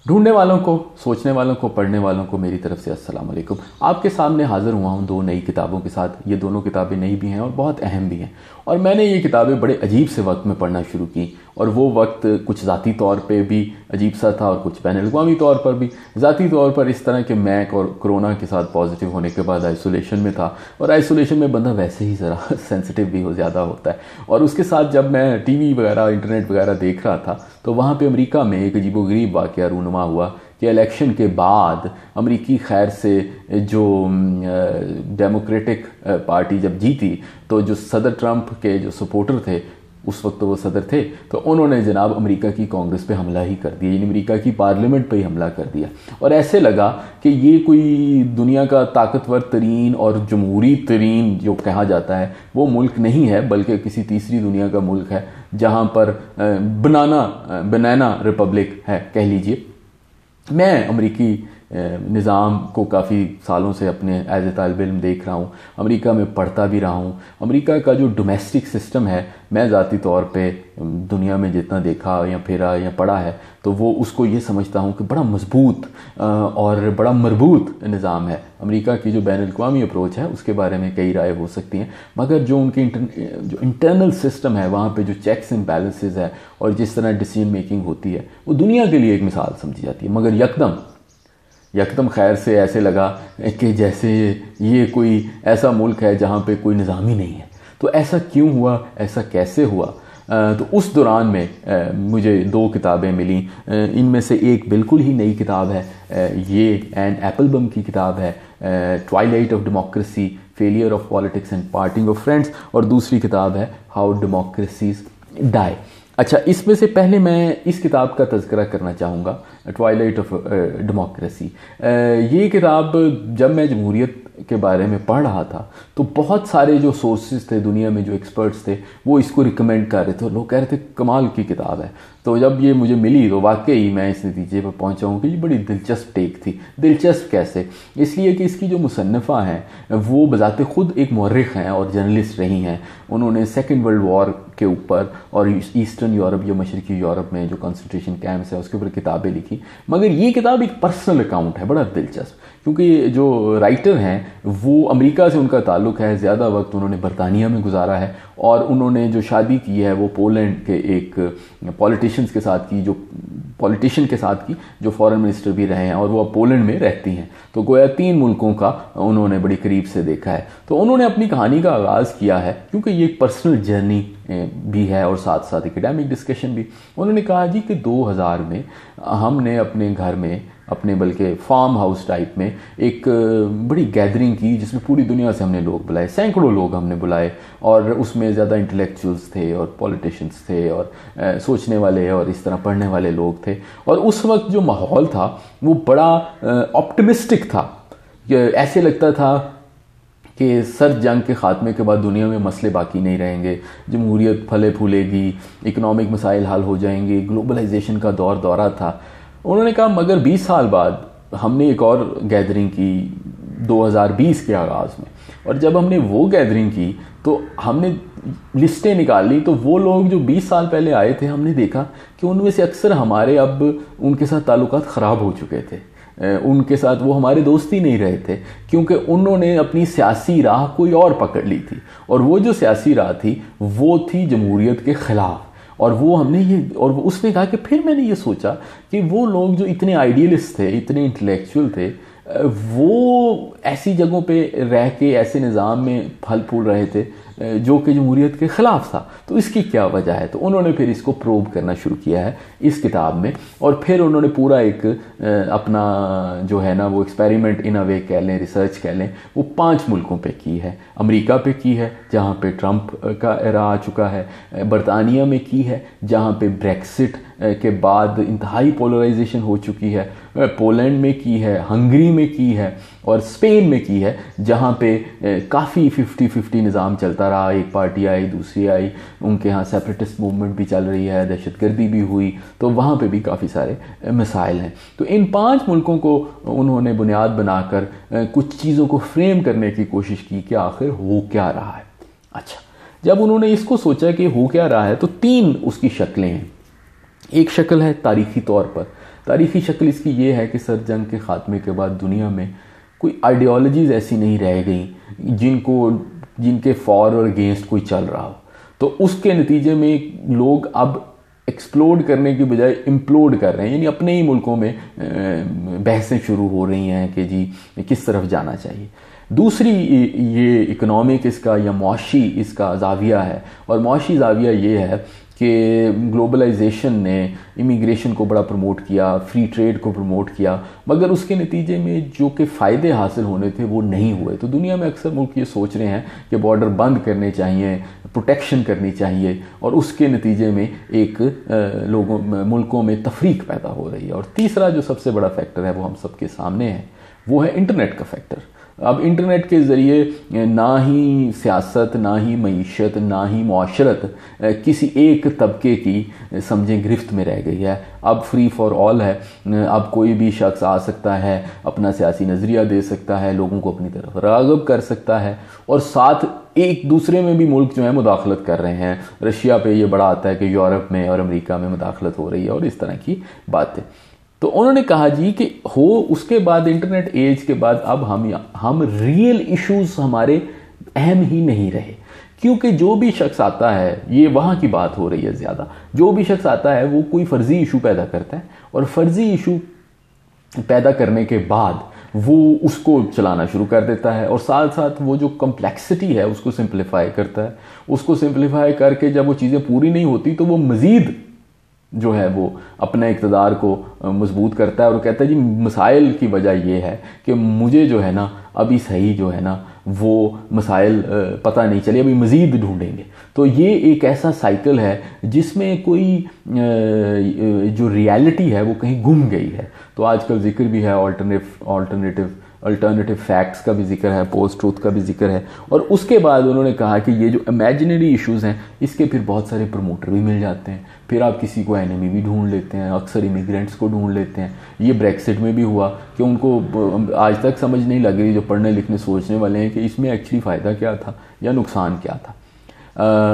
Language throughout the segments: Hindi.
ढूंढने वालों को, सोचने वालों को, पढ़ने वालों को मेरी तरफ से अस्सलाम वालेकुम। आपके सामने हाजिर हुआ हूँ दो नई किताबों के साथ। ये दोनों किताबें नई भी हैं और बहुत अहम भी हैं, और मैंने ये किताबें बड़े अजीब से वक्त में पढ़ना शुरू की, और वो वक्त कुछ ज़ाती तौर पे भी अजीब सा था और कुछ बैनुल-अक़वामी तौर पर भी। ज़ाती तौर पर इस तरह के मैं कोरोना के साथ पॉजिटिव होने के बाद आइसोलेशन में था, और आइसोलेशन में बंदा वैसे ही ज़रा सेंसिटिव भी हो ज़्यादा होता है। और उसके साथ जब मैं टीवी वगैरह, इंटरनेट वगैरह देख रहा था, तो वहाँ पे अमेरिका में एक अजीबोगरीब वाक़या रूनुमा हुआ कि इलेक्शन के बाद अमेरिकी खैर से जो डेमोक्रेटिक पार्टी जब जीती, तो जो सदर ट्रंप के जो सपोर्टर थे, उस वक्त तो वो सदर थे, तो उन्होंने जनाब अमेरिका की कांग्रेस पे हमला ही कर दिया, यानी अमेरिका की पार्लियामेंट पे ही हमला कर दिया। और ऐसे लगा कि ये कोई दुनिया का ताकतवर तरीन और जमहूरी तरीन जो कहा जाता है वो मुल्क नहीं है, बल्कि किसी तीसरी दुनिया का मुल्क है, जहाँ पर बनाना रिपब्लिक है कह लीजिए। मैं अमेरिकी निज़ाम को काफ़ी सालों से अपने एज ए तालिब इल्म देख रहा हूँ, अमेरिका में पढ़ता भी रहा हूँ। अमेरिका का जो डोमेस्टिक सिस्टम है, मैं ज़ाती तौर पे दुनिया में जितना देखा या फिरा या पढ़ा है, तो वो उसको ये समझता हूँ कि बड़ा मजबूत और बड़ा मरबूत निज़ाम है। अमेरिका की जो बैनुल-अक़वामी अप्रोच है उसके बारे में कई राय हो सकती हैं, मगर जो उनकी जो इंटरनल सिस्टम है, वहाँ पे जो चेक्स एंड बैलेंसेस है और जिस तरह डिसीजन मेकिंग होती है, वो दुनिया के लिए एक मिसाल समझी जाती है। मगर यकदम खैर से ऐसे लगा कि जैसे ये कोई ऐसा मुल्क है जहाँ पे कोई निज़ाम ही नहीं है। तो ऐसा क्यों हुआ, ऐसा कैसे हुआ? तो उस दौरान में मुझे दो किताबें मिली। इनमें से एक बिल्कुल ही नई किताब है, ये एन एप्पलबम की किताब है, twilight of democracy, failure of politics and parting of friends, और दूसरी किताब है हाउ डेमोक्रेसीज डाई। अच्छा, इसमें से पहले मैं इस किताब का तज़किरा करना चाहूँगा, ट्वाइलाइट ऑफ डेमोक्रेसी। ये किताब जब मैं जमहूरियत के बारे में पढ़ रहा था, तो बहुत सारे जो सोर्सेज थे दुनिया में, जो एक्सपर्ट्स थे, वो इसको रिकमेंड कर रहे थे, लोग कह रहे थे कमाल की किताब है। तो जब ये मुझे मिली तो वाकई मैं इस नतीजे पर पहुंचा हूँ कि ये बड़ी दिलचस्प टेक थी। दिलचस्प कैसे? इसलिए कि इसकी जो मुसन्निफ़ा हैं वो बज़ाते ख़ुद एक मौर्रिख़ हैं और जर्नलिस्ट रही हैं। उन्होंने सेकेंड वर्ल्ड वॉर के ऊपर और ईस्टर्न यूरोप या मशरक़ी यूरोप में जो कंसंट्रेशन कैंप्स है उसके ऊपर किताबें लिखी। मगर ये किताब एक पर्सनल अकाउंट है, बड़ा दिलचस्प, क्योंकि जो राइटर हैं वो अमेरिका से उनका ताल्लुक़ है, ज़्यादा वक्त उन्होंने बरतानिया में गुजारा है, और उन्होंने जो शादी की है वो पोलैंड के एक पॉलिटिशियन के साथ की जो फॉरेन मिनिस्टर भी रहे हैं, और वो अब पोलैंड में रहती हैं। तो गोया 3 मुल्कों का उन्होंने बड़ी करीब से देखा है। तो उन्होंने अपनी कहानी का आगाज़ किया है, क्योंकि ये एक पर्सनल जर्नी भी है और साथ साथ एकेडमिक डिस्कशन भी। उन्होंने कहा जी कि 2000 में हमने अपने घर में, अपने बल्कि फार्म हाउस टाइप में एक बड़ी गैदरिंग की, जिसमें पूरी दुनिया से हमने लोग बुलाए, सैकड़ों लोग हमने बुलाए, और उसमें ज़्यादा इंटेलेक्चुअल्स थे और पॉलिटिशियंस थे और सोचने वाले और इस तरह पढ़ने वाले लोग थे। और उस वक्त जो माहौल था वो बड़ा ऑप्टिमिस्टिक था। ऐसे लगता था कि सर्द जंग के ख़ात्मे के बाद दुनिया में मसले बाकी नहीं रहेंगे, जमहूरियत फले फूलेगी, इकनॉमिक मसाइल हल हो जाएंगे, ग्लोबलाइजेशन का दौरा था। उन्होंने कहा मगर 20 साल बाद हमने एक और गैदरिंग की 2020 के आगाज़ में, और जब हमने वो गैदरिंग की तो हमने लिस्टें निकाली, तो वो लोग जो 20 साल पहले आए थे, हमने देखा कि उनमें से अक्सर हमारे अब उनके साथ ताल्लुकात ख़राब हो चुके थे। उनके साथ वो हमारे दोस्त ही नहीं रहे थे, क्योंकि उन्होंने अपनी सियासी राह कोई और पकड़ ली थी, और वो जो सियासी राह थी वो थी जमहूरियत के ख़िलाफ़। और वो हमने ये, और उसने कहा कि फिर मैंने ये सोचा कि वो लोग जो इतने आइडियलिस्ट थे, इतने इंटेलेक्चुअल थे, वो ऐसी जगहों पे रह के ऐसे निज़ाम में फल फूल रहे थे जो कि जमहूरियत के ख़िलाफ़ था। तो इसकी क्या वजह है? तो उन्होंने फिर इसको प्रोब करना शुरू किया है इस किताब में, और फिर उन्होंने पूरा एक अपना जो है ना वो एक्सपेरिमेंट इन अ वे कह लें, रिसर्च कह लें, वो 5 मुल्कों पे की है। अमेरिका पे की है जहाँ पे ट्रंप का एरा आ चुका है, बरतानिया में की है जहाँ पे ब्रेक्सिट के बाद इंतहाई पोलराइजेशन हो चुकी है, पोलैंड में की है, हंगरी में की है, और स्पेन में की है जहाँ पे काफ़ी 50-50 निज़ाम चलता रहा। एक पार्टी आई, दूसरी आई, उनके यहाँ सेपरेटिस्ट मूवमेंट भी चल रही है, दहशतगर्दी भी हुई, तो वहाँ पे भी काफ़ी सारे मसाइल हैं। तो इन 5 मुल्कों को उन्होंने बुनियाद बनाकर कुछ चीज़ों को फ्रेम करने की कोशिश की कि आखिर हो क्या रहा है। अच्छा, जब उन्होंने इसको सोचा कि हो क्या रहा है, तो 3 उसकी शक्लें हैं। एक शक्ल है तारीखी तौर पर। तारीखी शक्ल इसकी ये है कि सर्द जंग के ख़ात्मे के बाद दुनिया में कोई आइडियोलॉजीज़ ऐसी नहीं रह गई जिनके फॉर और अगेंस्ट कोई चल रहा हो। तो उसके नतीजे में लोग अब एक्सप्लोड करने की बजाय इम्प्लोड कर रहे हैं, यानी अपने ही मुल्कों में बहसें शुरू हो रही हैं कि जी किस तरफ जाना चाहिए। दूसरी ये इकोनॉमिक इसका या मुआशी इसका जाविया है, और मुआशी जाविया ये है कि ग्लोबलाइजेशन ने इमिग्रेशन को बड़ा प्रमोट किया, फ्री ट्रेड को प्रमोट किया, मगर उसके नतीजे में जो कि फ़ायदे हासिल होने थे वो नहीं हुए। तो दुनिया में अक्सर मुल्क ये सोच रहे हैं कि बॉर्डर बंद करने चाहिए, प्रोटेक्शन करनी चाहिए, और उसके नतीजे में एक मुल्कों में तफरीक पैदा हो रही है। और तीसरा जो सबसे बड़ा फैक्टर है वो हम सबके सामने है, वो है इंटरनेट का फैक्टर। अब इंटरनेट के ज़रिए ना ही सियासत, ना ही मईशत, ना ही मुआशरत किसी एक तबके की समझें गिरफ्त में रह गई है। अब फ्री फॉर ऑल है। अब कोई भी शख्स आ सकता है, अपना सियासी नज़रिया दे सकता है, लोगों को अपनी तरफ राग़िब कर सकता है, और साथ एक दूसरे में भी मुल्क जो है मुदाखलत कर रहे हैं। रशिया पे ये बड़ा आता है कि यूरोप में और अमेरिका में मुदाखलत हो रही है और इस तरह की बातें। तो उन्होंने कहा जी कि हो उसके बाद इंटरनेट एज के बाद अब हम रियल इश्यूज हमारे अहम ही नहीं रहे, क्योंकि जो भी शख्स आता है, ये वहाँ की बात हो रही है ज़्यादा, जो भी शख्स आता है वो कोई फ़र्ज़ी इशू पैदा करता है, और फ़र्ज़ी इशू पैदा करने के बाद वो उसको चलाना शुरू कर देता है, और साथ साथ वो जो कम्प्लेक्सिटी है उसको सिंप्लीफाई करता है। उसको सिंप्लीफाई करके जब वो चीज़ें पूरी नहीं होती तो वो मज़ीद जो है वो अपने इक़्तिदार को मजबूत करता है, और कहता है जी मसाइल की वजह ये है कि मुझे जो है ना अभी सही जो है ना वो मसाइल पता नहीं चले, अभी मज़ीद ढूंढेंगे। तो ये एक ऐसा साइकिल है जिसमें कोई जो रियलिटी है वो कहीं गुम गई है। तो आजकल जिक्र भी है अल्टरनेटिव फैक्ट्स का भी जिक्र है, पोस्ट ट्रूथ का भी जिक्र है, और उसके बाद उन्होंने कहा कि ये जो इमेजिनरी इश्यूज़ हैं इसके फिर बहुत सारे प्रमोटर भी मिल जाते हैं, फिर आप किसी को एनिमी भी ढूंढ लेते हैं, अक्सर इमिग्रेंट्स को ढूंढ लेते हैं। ये ब्रेक्सिट में भी हुआ कि उनको आज तक समझ नहीं लग रही, जो पढ़ने लिखने सोचने वाले हैं, कि इसमें एक्चुअली फ़ायदा क्या था या नुकसान क्या था।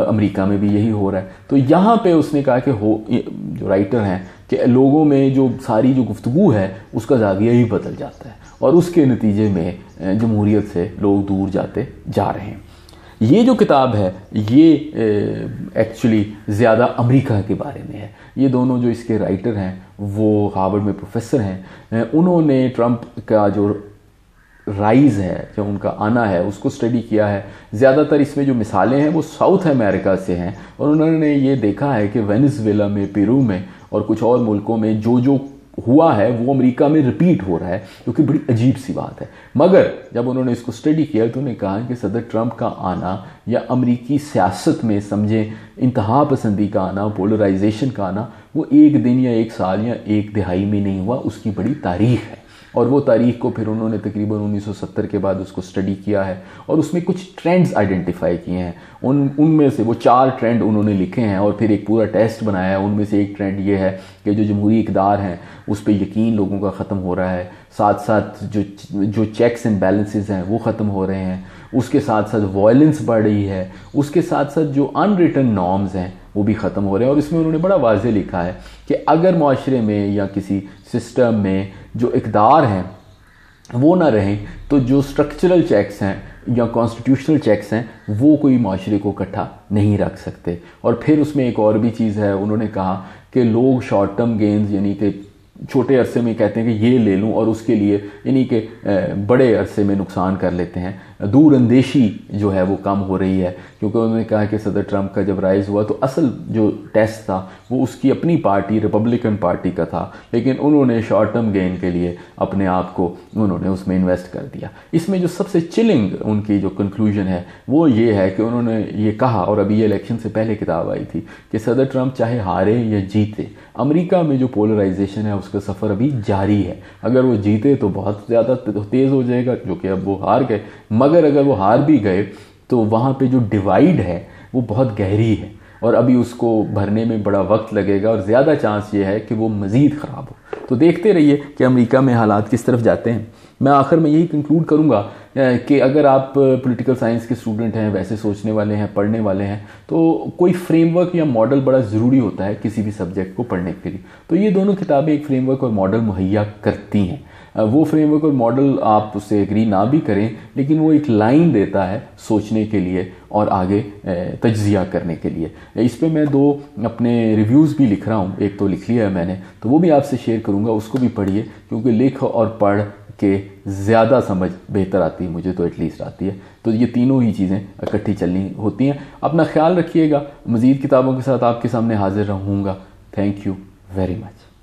अमेरिका में भी यही हो रहा है। तो यहाँ पे उसने कहा कि जो राइटर हैं कि लोगों में जो सारी जो गुफ्तगू है उसका ज़ाविया ही बदल जाता है, और उसके नतीजे में जमहूरियत से लोग दूर जाते जा रहे हैं। ये जो किताब है ये एक्चुअली ज़्यादा अमेरिका के बारे में है। ये दोनों जो इसके राइटर हैं वो हार्वर्ड में प्रोफेसर हैं। उन्होंने ट्रंप का जो राइज़ है, जो उनका आना है, उसको स्टडी किया है। ज़्यादातर इसमें जो मिसालें हैं वो साउथ अमेरिका से हैं, और उन्होंने ये देखा है कि वेनेजुएला में, पेरू में और कुछ और मुल्कों में जो हुआ है वो अमेरिका में रिपीट हो रहा है, जो कि बड़ी अजीब सी बात है। मगर जब उन्होंने इसको स्टडी किया तो उन्होंने कहा कि सदर ट्रंप का आना या अमेरिकी सियासत में समझे इंतहा पसंदी का आना, पोलराइजेशन का आना, वो एक दिन या एक साल या एक दिहाई में नहीं हुआ, उसकी बड़ी तारीख है। और वो तारीख को फिर उन्होंने तकरीबन 1970 के बाद उसको स्टडी किया है, और उसमें कुछ ट्रेंड्स आइडेंटिफाई किए हैं। उनमें से वो 4 ट्रेंड उन्होंने लिखे हैं, और फिर एक पूरा टेस्ट बनाया है। उनमें से एक ट्रेंड ये है कि जो जमहूरी इक़्तिदार हैं उस पर यकीन लोगों का ख़त्म हो रहा है, साथ साथ जो चेक्स एंड बैलेंसेस हैं वो ख़त्म हो रहे हैं, उसके साथ साथ वायलेंस बढ़ रही है, उसके साथ साथ जो अनरिटन नॉर्म्स हैं वो भी ख़त्म हो रहे हैं। और इसमें उन्होंने बड़ा वाज़े लिखा है कि अगर माशरे में या किसी सिस्टम में जो इक़्तिदार हैं वो ना रहें तो जो स्ट्रक्चरल चेक्स हैं या कॉन्स्टिट्यूशनल चेक्स हैं वो कोई माशरे को इकट्ठा नहीं रख सकते। और फिर उसमें एक और भी चीज़ है, उन्होंने कहा कि लोग शॉर्ट टर्म गेंस यानी कि छोटे अरसे में कहते हैं कि ये ले लूँ, और उसके लिए यानी कि बड़े अरसे में नुकसान कर लेते हैं। दूर अंदेशी जो है वो कम हो रही है, क्योंकि उन्होंने कहा कि सदर ट्रंप का जब राइज़ हुआ तो असल जो टेस्ट था वो उसकी अपनी पार्टी रिपब्लिकन पार्टी का था, लेकिन उन्होंने शॉर्ट टर्म गेन के लिए अपने आप को उन्होंने उसमें इन्वेस्ट कर दिया। इसमें जो सबसे चिलिंग उनकी जो कंक्लूजन है वो ये है कि उन्होंने ये कहा, और अभी ये इलेक्शन से पहले किताब आई थी, कि सदर ट्रंप चाहे हारे या जीते, अमेरिका में जो पोलराइजेशन है उसका सफ़र अभी जारी है। अगर वो जीते तो बहुत ज़्यादा तेज़ हो जाएगा, जो कि अब वो हार गए, मगर अगर वो हार भी गए तो वहाँ पे जो डिवाइड है वो बहुत गहरी है, और अभी उसको भरने में बड़ा वक्त लगेगा, और ज़्यादा चांस ये है कि वो मज़ीद ख़राब हो। तो देखते रहिए कि अमेरिका में हालात किस तरफ जाते हैं। मैं आखिर में यही कंक्लूड करूँगा कि अगर आप पॉलिटिकल साइंस के स्टूडेंट हैं, वैसे सोचने वाले हैं, पढ़ने वाले हैं, तो कोई फ्रेमवर्क या मॉडल बड़ा ज़रूरी होता है किसी भी सब्जेक्ट को पढ़ने के लिए। तो ये दोनों किताबें एक फ्रेमवर्क और मॉडल मुहैया करती हैं। वो फ्रेमवर्क और मॉडल आप उससे एग्री ना भी करें, लेकिन वो एक लाइन देता है सोचने के लिए और आगे तज्जिया करने के लिए। इस पे मैं 2 अपने रिव्यूज़ भी लिख रहा हूँ, एक तो लिख लिया है मैंने, तो वो भी आपसे शेयर करूँगा, उसको भी पढ़िए, क्योंकि लिख और पढ़ के ज़्यादा समझ बेहतर आती है, मुझे तो एटलीस्ट आती है। तो ये तीनों ही चीज़ें इकट्ठी चलनी होती हैं। अपना ख्याल रखिएगा। मज़ीद किताबों के साथ आपके सामने हाजिर रहूँगा। Thank you very much.